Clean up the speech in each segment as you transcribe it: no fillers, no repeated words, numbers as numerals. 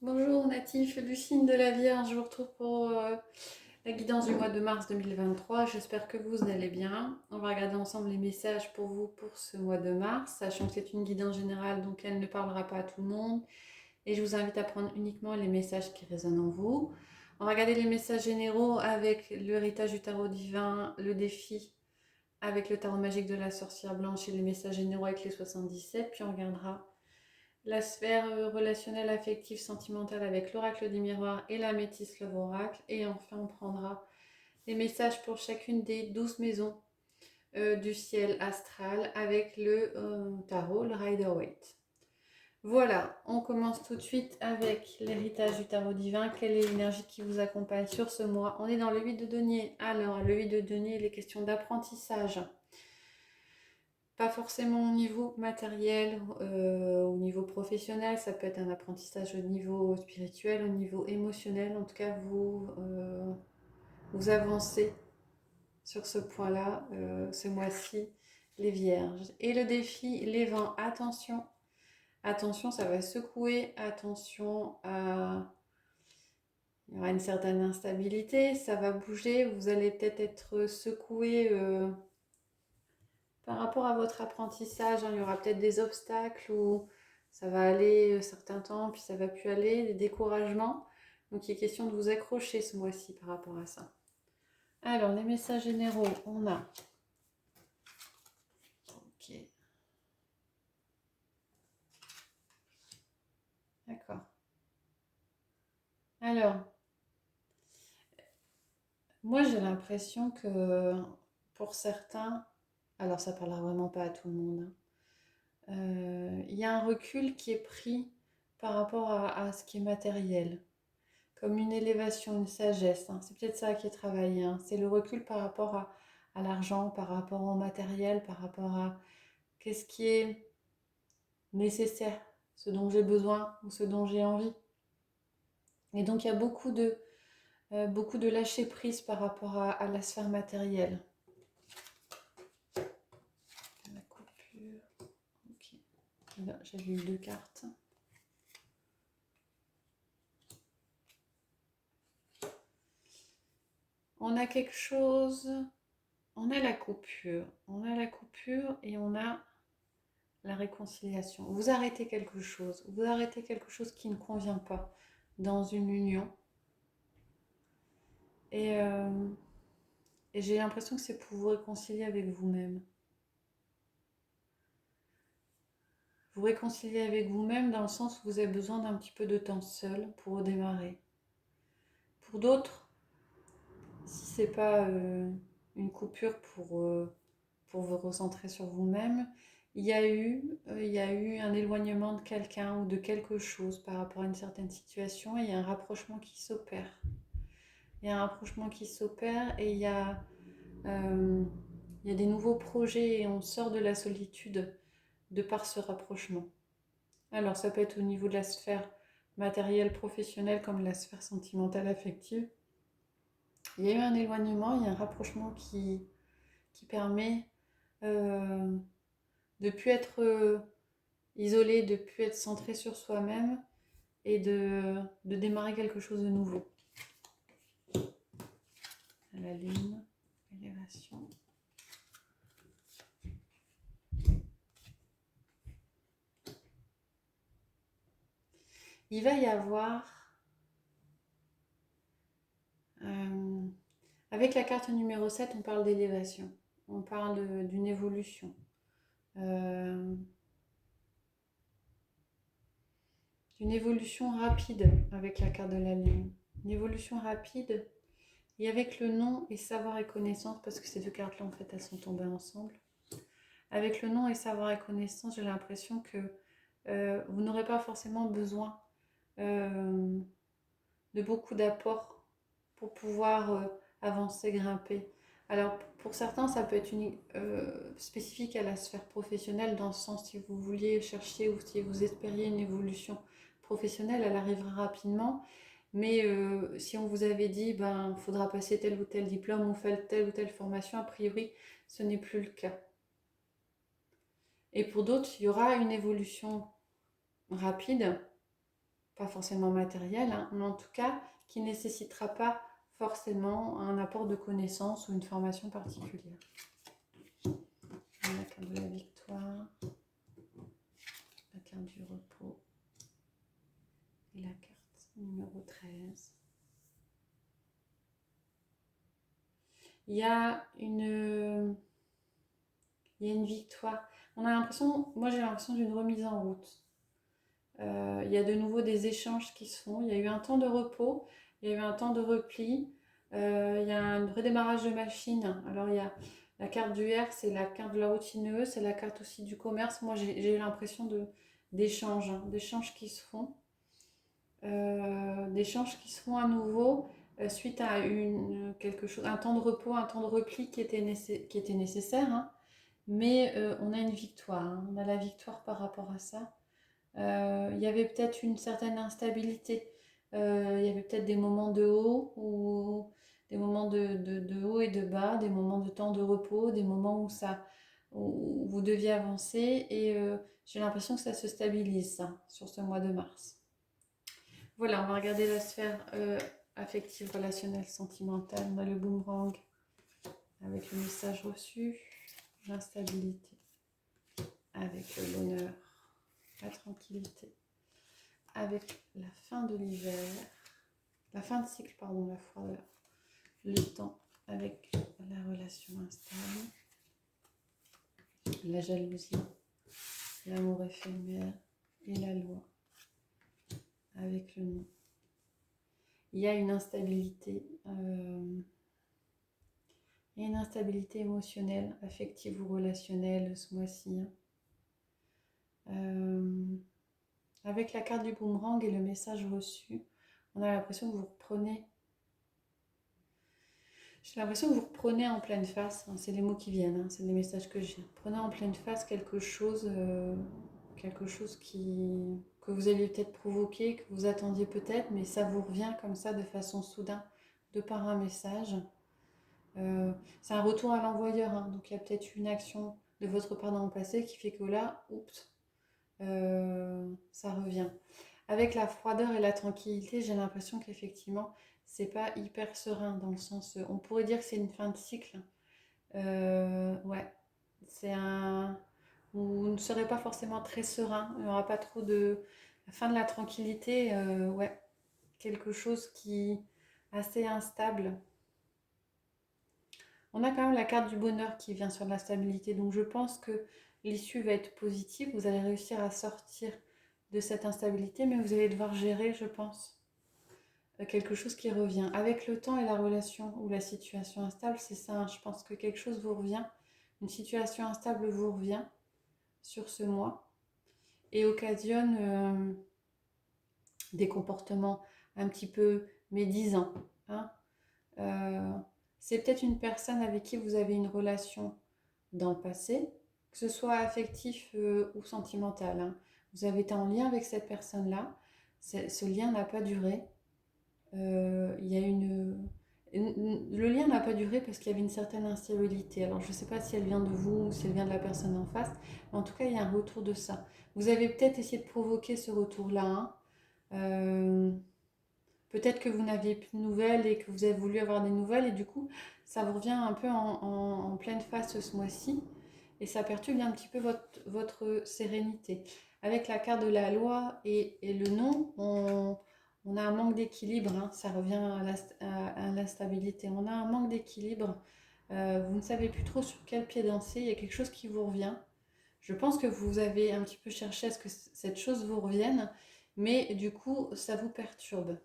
Bonjour natif du signe de la Vierge, je vous retrouve pour la guidance du mois de mars 2023. J'espère que vous allez bien. On va regarder ensemble les messages pour vous pour ce mois de mars, sachant que c'est une guidance générale, donc elle ne parlera pas à tout le monde. Et je vous invite à prendre uniquement les messages qui résonnent en vous. On va regarder les messages généraux avec l'héritage du tarot divin, le défi avec le tarot magique de la sorcière blanche et les messages généraux avec les 77. Puis on regardera la sphère relationnelle, affective, sentimentale avec l'oracle des miroirs et la métisse Love Oracle. Et enfin, on prendra les messages pour chacune des 12 maisons du ciel astral avec le tarot, le Rider-Waite. Voilà, on commence tout de suite avec l'héritage du tarot divin. Quelle est l'énergie qui vous accompagne sur ce mois? On est dans le 8 de denier. Alors, le 8 de denier, les questions d'apprentissage. Pas forcément au niveau matériel, au niveau professionnel, ça peut être un apprentissage au niveau spirituel, au niveau émotionnel. En tout cas, vous avancez sur ce point-là ce mois-ci, les vierges. Et le défi, les vents, attention, attention, ça va secouer, attention à... Il y aura une certaine instabilité, ça va bouger, vous allez peut-être être secoué par rapport à votre apprentissage, hein. Il y aura peut-être des obstacles où ça va aller un certain temps, puis ça va plus aller, des découragements. Donc il est question de vous accrocher ce mois-ci par rapport à ça. Alors, les messages généraux, on a... Ok. D'accord. Alors, moi j'ai l'impression que pour certains, alors ça parlera vraiment pas à tout le monde, hein, il y a un recul qui est pris par rapport à ce qui est matériel, comme une élévation, une sagesse, hein. C'est peut-être ça qui est travaillé, hein. C'est le recul par rapport à l'argent, par rapport au matériel, par rapport à qu'est-ce qui est nécessaire, ce dont j'ai besoin ou ce dont j'ai envie. Et donc il y a beaucoup de lâcher prise par rapport à la sphère matérielle. La coupure. Ok. J'avais eu deux cartes. On a quelque chose. On a la coupure. On a la coupure et on a la réconciliation. Vous arrêtez quelque chose. Vous arrêtez quelque chose qui ne convient pas dans une union. Et, euh, et j'ai l'impression que c'est pour vous réconcilier avec vous-même. Vous réconcilier avec vous-même dans le sens où vous avez besoin d'un petit peu de temps seul pour redémarrer. Pour d'autres, si c'est pas une coupure pour vous recentrer sur vous-même, il y a eu un éloignement de quelqu'un ou de quelque chose par rapport à une certaine situation et il y a un rapprochement qui s'opère. Il y a un rapprochement qui s'opère et euh, il y a des nouveaux projets et on sort de la solitude de par ce rapprochement. Alors ça peut être au niveau de la sphère matérielle, professionnelle comme la sphère sentimentale, affective. Il y a eu un éloignement, il y a un rapprochement qui permet euh, de ne plus être isolé, de ne plus être centré sur soi-même et de démarrer quelque chose de nouveau. À la lune, élévation. Il va y avoir, avec la carte numéro 7, on parle d'élévation, on parle d'une évolution. Euh, D'une évolution rapide avec la carte de la lune. Une évolution rapide et avec le nom et savoir et connaissance, parce que ces deux cartes-là, en fait, elles sont tombées ensemble. Avec le nom et savoir et connaissance, j'ai l'impression que vous n'aurez pas forcément besoin euh, de beaucoup d'apports pour pouvoir avancer, grimper. Alors, pour certains, ça peut être spécifique à la sphère professionnelle, dans le sens si vous vouliez chercher ou si vous espériez une évolution professionnelle, elle arrivera rapidement. Mais si on vous avait dit, ben, il faudra passer tel ou tel diplôme ou faire telle ou telle formation, a priori, ce n'est plus le cas. Et pour d'autres, il y aura une évolution rapide pas forcément matériel, hein, mais en tout cas qui ne nécessitera pas forcément un apport de connaissances ou une formation particulière. La carte de la victoire, la carte du repos et la carte numéro 13. Il y a une victoire. On a l'impression, moi j'ai l'impression d'une remise en route. Il y a de nouveau des échanges qui se font. Il y a eu un temps de repos, il y a eu un temps de repli. Il y a un redémarrage de machine. Alors il y a la carte du R, c'est la carte de la routineuse, c'est la carte aussi du commerce. Moi j'ai eu l'impression d'échanges, hein, d'échanges qui se font. D'échanges qui se font à nouveau suite à un temps de repos, un temps de repli qui était nécessaire. Hein. Mais on a une victoire, hein. On a la victoire par rapport à ça. Il y avait peut-être une certaine instabilité. Il y avait peut-être des moments de haut ou des moments de haut et de bas, des moments de temps de repos, des moments où vous deviez avancer. Et j'ai l'impression que ça se stabilise ça, sur ce mois de mars. Voilà, on va regarder la sphère affective, relationnelle, sentimentale. On a le boomerang avec le message reçu, l'instabilité avec l'honneur, la tranquillité, avec la fin de l'hiver, la fin de cycle, pardon, la froideur, le temps avec la relation instable, la jalousie, l'amour éphémère et la loi avec le nom. Il y a une instabilité, émotionnelle, affective ou relationnelle ce mois-ci. Avec la carte du boomerang et le message reçu, on a l'impression que vous reprenez. J'ai l'impression que vous reprenez en pleine face, hein, c'est les mots qui viennent, hein, c'est les messages que j'ai. Prenez en pleine face quelque chose que vous alliez peut-être provoquer, que vous attendiez peut-être, mais ça vous revient comme ça de façon soudain, de par un message. C'est un retour à l'envoyeur, hein, donc il y a peut-être une action de votre part dans le passé qui fait que là, oups, ça revient. Avec la froideur et la tranquillité, j'ai l'impression qu'effectivement, c'est pas hyper serein dans le sens, on pourrait dire que c'est une fin de cycle. Ouais, c'est vous ne serez pas forcément très serein. Il n'y aura pas trop de la fin de la tranquillité. Ouais, quelque chose qui est assez instable. On a quand même la carte du bonheur qui vient sur la stabilité. Donc je pense que l'issue va être positive. Vous allez réussir à sortir de cette instabilité, mais vous allez devoir gérer, je pense, quelque chose qui revient. Avec le temps et la relation ou la situation instable, c'est ça. Hein, je pense que quelque chose vous revient. Une situation instable vous revient sur ce mois et occasionne des comportements un petit peu médisants. Hein. C'est peut-être une personne avec qui vous avez une relation dans le passé, que ce soit affectif ou sentimental. Hein. Vous avez été en lien avec cette personne-là, ce lien n'a pas duré. Le lien n'a pas duré parce qu'il y avait une certaine instabilité. Alors je ne sais pas si elle vient de vous ou si elle vient de la personne en face, mais en tout cas il y a un retour de ça. Vous avez peut-être essayé de provoquer ce retour-là. Hein. Peut-être que vous n'aviez plus de nouvelles et que vous avez voulu avoir des nouvelles et du coup ça vous revient un peu en pleine face ce mois-ci et ça perturbe un petit peu votre sérénité. Avec la carte de la loi et le non, on a un manque d'équilibre, hein, ça revient à l'instabilité. On a un manque d'équilibre, vous ne savez plus trop sur quel pied danser, il y a quelque chose qui vous revient. Je pense que vous avez un petit peu cherché à ce que cette chose vous revienne, mais du coup ça vous perturbe.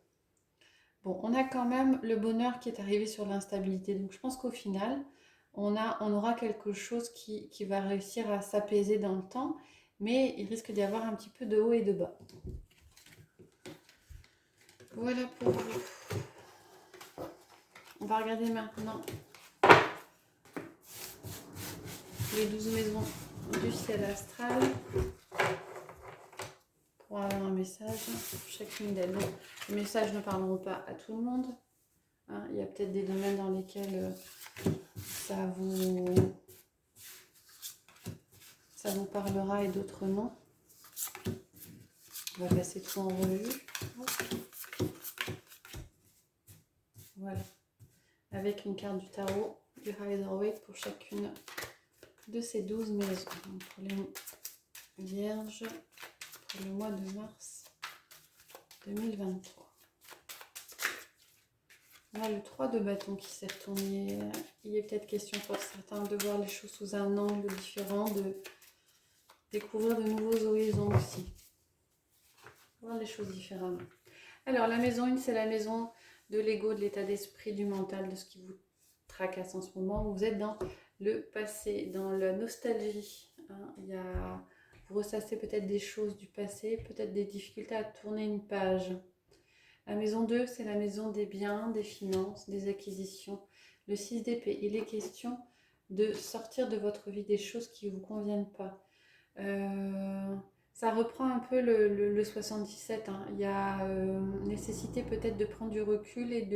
Bon, on a quand même le bonheur qui est arrivé sur l'instabilité. Donc je pense qu'au final, on aura quelque chose qui va réussir à s'apaiser dans le temps, mais il risque d'y avoir un petit peu de haut et de bas. Voilà pour vous. On va regarder maintenant les 12 maisons du ciel astral pour avoir un message pour chacune d'elles. Les messages ne parleront pas à tout le monde. Hein, il y a peut-être des domaines dans lesquels ça vous parlera et d'autres non. On va passer tout en revue. Voilà. Avec une carte du tarot, du Rider-Waite pour chacune de ces 12 maisons. Donc pour les Vierges, pour le mois de mars 2023. On a le 3 de bâton qui s'est retourné. Il est peut-être question pour certains de voir les choses sous un angle différent, de découvrir de nouveaux horizons aussi. Voir les choses différemment. Alors la maison 1, c'est la maison de l'ego, de l'état d'esprit, du mental, de ce qui vous tracasse en ce moment. Vous êtes dans le passé, dans la nostalgie. Hein. Vous ressassez peut-être des choses du passé, peut-être des difficultés à tourner une page. La maison 2, c'est la maison des biens, des finances, des acquisitions. Le 6 d'épée, il est question de sortir de votre vie des choses qui ne vous conviennent pas. Ça reprend un peu le 77. Hein. Il y a nécessité peut-être de prendre du recul et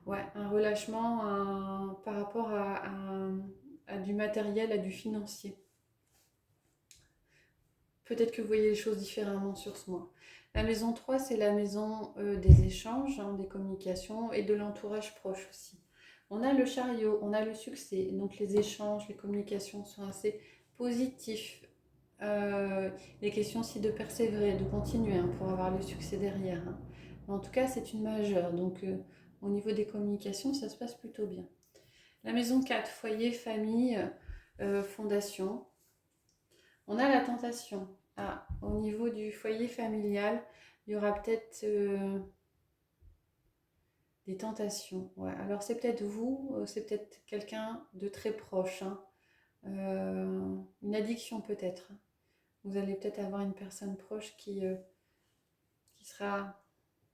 ouais, un relâchement par rapport à du matériel, à du financier. Peut-être que vous voyez les choses différemment sur ce mois. La maison 3, c'est la maison des échanges, hein, des communications et de l'entourage proche aussi. On a le chariot, on a le succès. Donc les échanges, les communications sont assez positifs. Il est question aussi de persévérer, de continuer hein, pour avoir le succès derrière. Hein. Mais en tout cas, c'est une majeure. Donc au niveau des communications, ça se passe plutôt bien. La maison 4, foyer, famille, fondation. On a la tentation. Ah, au niveau du foyer familial, il y aura peut-être des tentations. Ouais. Alors c'est peut-être vous, c'est peut-être quelqu'un de très proche. Hein. Une addiction peut-être. Vous allez peut-être avoir une personne proche qui sera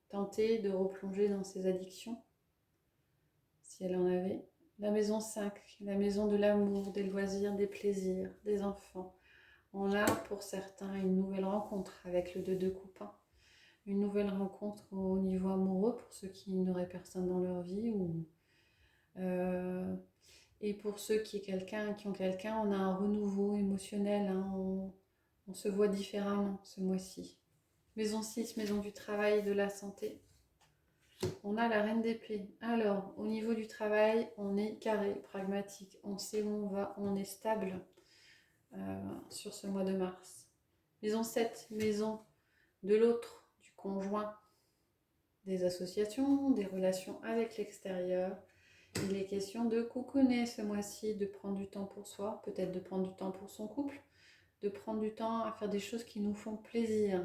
tentée de replonger dans ses addictions, si elle en avait. La maison 5, la maison de l'amour, des loisirs, des plaisirs, des enfants. On a pour certains une nouvelle rencontre avec le 2 de coupe. Une nouvelle rencontre au niveau amoureux pour ceux qui n'auraient personne dans leur vie. Et pour ceux qui ont quelqu'un, on a un renouveau émotionnel. Hein, on se voit différemment ce mois-ci. Maison 6, maison du travail, de la santé. On a la reine d'épée. Alors, au niveau du travail, on est carré, pragmatique. On sait où on va, on est stable sur ce mois de mars. Maison 7, maison de l'autre, du conjoint, des associations, des relations avec l'extérieur. Il est question de cocooner ce mois-ci, de prendre du temps pour soi, peut-être de prendre du temps pour son couple, de prendre du temps à faire des choses qui nous font plaisir.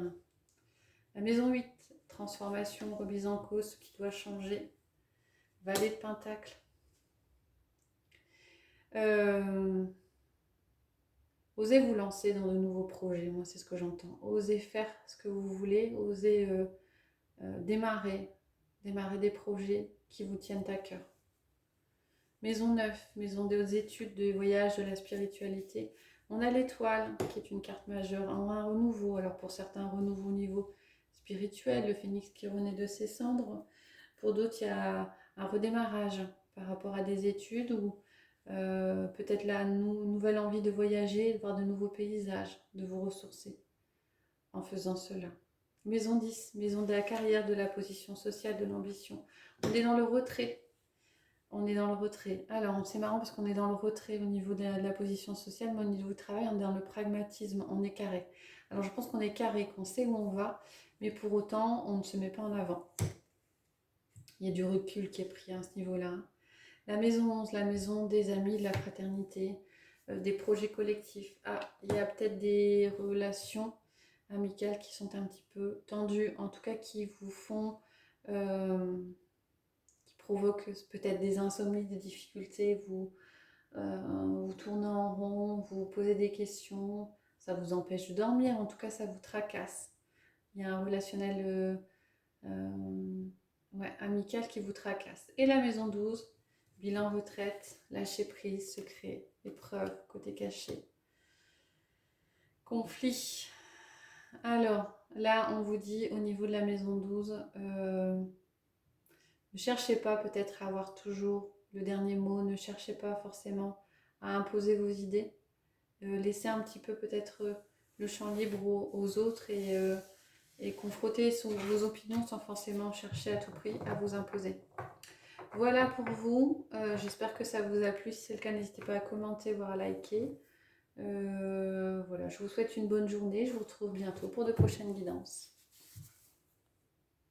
La maison 8, transformation, remise en cause, ce qui doit changer. Valet de Pentacle. Osez vous lancer dans de nouveaux projets, moi c'est ce que j'entends. Osez faire ce que vous voulez, osez démarrer des projets qui vous tiennent à cœur. Maison 9, maison des études, des voyages, de la spiritualité. On a l'étoile qui est une carte majeure, un renouveau. Alors pour certains, un renouveau au niveau spirituel, le phénix qui renaît de ses cendres. Pour d'autres, il y a un redémarrage par rapport à des études ou peut-être la nouvelle envie de voyager, de voir de nouveaux paysages, de vous ressourcer en faisant cela. Maison 10, maison de la carrière, de la position sociale, de l'ambition. On est dans le retrait. On est dans le retrait. Alors, c'est marrant parce qu'on est dans le retrait au niveau de la position sociale, mais au niveau du travail, on est dans le pragmatisme, on est carré. Alors, je pense qu'on est carré, qu'on sait où on va, mais pour autant, on ne se met pas en avant. Il y a du recul qui est pris à ce niveau-là. La maison 11, la maison des amis, de la fraternité, des projets collectifs. Ah, il y a peut-être des relations amicales qui sont un petit peu tendues, en tout cas qui vous font... qui provoquent peut-être des insomnies, des difficultés, vous tournez en rond, vous posez des questions, ça vous empêche de dormir, en tout cas ça vous tracasse. Il y a un relationnel amical qui vous tracasse. Et la maison 12, bilan retraite, lâcher prise, secret, épreuve, côté caché, conflit. Alors là on vous dit au niveau de la maison 12, ne cherchez pas peut-être à avoir toujours le dernier mot, ne cherchez pas forcément à imposer vos idées. Laissez un petit peu peut-être le champ libre aux autres et et confronter vos opinions sans forcément chercher à tout prix à vous imposer. Voilà pour vous, j'espère que ça vous a plu. Si c'est le cas, n'hésitez pas à commenter, voire à liker. Voilà, je vous souhaite une bonne journée, je vous retrouve bientôt pour de prochaines guidances.